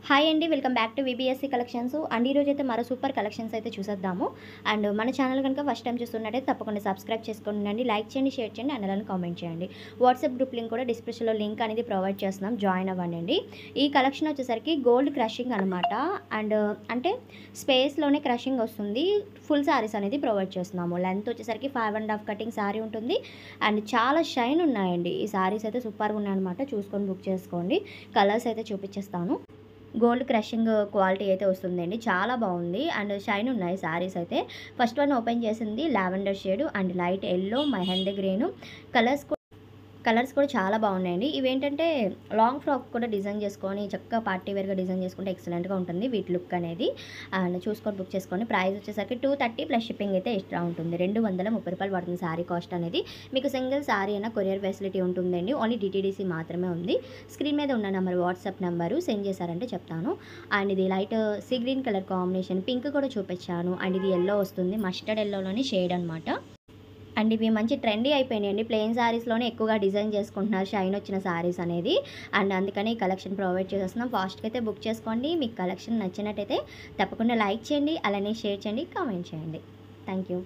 Hi అండి, welcome back to VBSC collections. And ఈరోజు అయితే మరో సూపర్ కలెక్షన్స్ అయితే చూసేద్దాము. అండ్ మన ఛానల్ కనుక ఫస్ట్ టైం చూస్తున్నట్టయితే తప్పకుండా సబ్స్క్రైబ్ చేసుకోండి, లైక్ చేయండి, షేర్ చేయండి, అండ్ అలానే కామెంట్ చేయండి. వాట్సాప్ గ్రూప్ లింక్ కూడా డిస్క్రిప్షన్లో లింక్ అనేది ప్రొవైడ్ చేస్తున్నాం, జాయిన్ అవ్వండి. ఈ కలెక్షన్ వచ్చేసరికి గోల్డ్ క్రషింగ్ అనమాట. అండ్ అంటే స్పేస్లోనే క్రషింగ్ వస్తుంది. ఫుల్ శారీస్ అనేది ప్రొవైడ్ చేస్తున్నాము. లెంత్ వచ్చేసరికి 5.5 కటింగ్ శారీ ఉంటుంది. అండ్ చాలా షైన్ ఉన్నాయండి. ఈ శారీస్ అయితే సూపర్గా ఉన్నాయన్నమాట. చూసుకొని బుక్ చేసుకోండి. కలర్స్ అయితే చూపించేస్తాను. గోల్డ్ క్రషింగ్ క్వాలిటీ అయితే వస్తుందండి, చాలా బాగుంది. అండ్ షైన్ ఉన్నాయి శారీస్ అయితే. ఫస్ట్ వన్ ఓపెన్ చేసింది lavender shade and light yellow, mehndi green. Colours కూడా చాలా బాగున్నాయండి. ఇవేంటంటే లాంగ్ ఫ్రాక్ కూడా డిజైన్ చేసుకొని చక్కగా పార్టీ వేర్గా డిజైన్ చేసుకుంటే ఎక్సలెంట్గా ఉంటుంది వీటి లుక్ అనేది. అండ్ చూసుకొని బుక్ చేసుకోండి. ప్రైస్ వచ్చేసరికి 230 ప్లస్ షిప్పింగ్ అయితే ఎక్స్ట్రా ఉంటుంది. 230 రూపాయలు పడుతుంది శారీ కాస్ట్ అనేది. మీకు సింగిల్ శారీ అయినా కొరియర్ ఫెసిలిటీ ఉంటుందండి. ఓన్లీ డిటీడీసీ మాత్రమే ఉంది. స్క్రీన్ మీద ఉన్న నెంబర్ వాట్సాప్ నెంబరు సెండ్ చేశారంటే చెప్తాను. అండ్ ఇది light sea green colour combination, pink కూడా చూపించాను. అండ్ ఇది ఎల్లో వస్తుంది, మస్టర్డ్ ఎల్లోలోని షేడ్ అనమాట. అండ్ ఇవి మంచి ట్రెండీ అయిపోయినాయండి. ప్లెయిన్ శారీస్లోనే ఎక్కువగా డిజైన్ చేసుకుంటున్నారు షైన్ వచ్చిన శారీస్ అనేది. అండ్ అందుకని ఈ కలెక్షన్ ప్రొవైడ్ చేసేస్తున్నాం. ఫాస్ట్గా అయితే బుక్ చేసుకోండి. మీకు కలెక్షన్ నచ్చినట్టయితే తప్పకుండా లైక్ చేయండి, అలానే షేర్ చేయండి, కామెంట్ చేయండి. Thank you.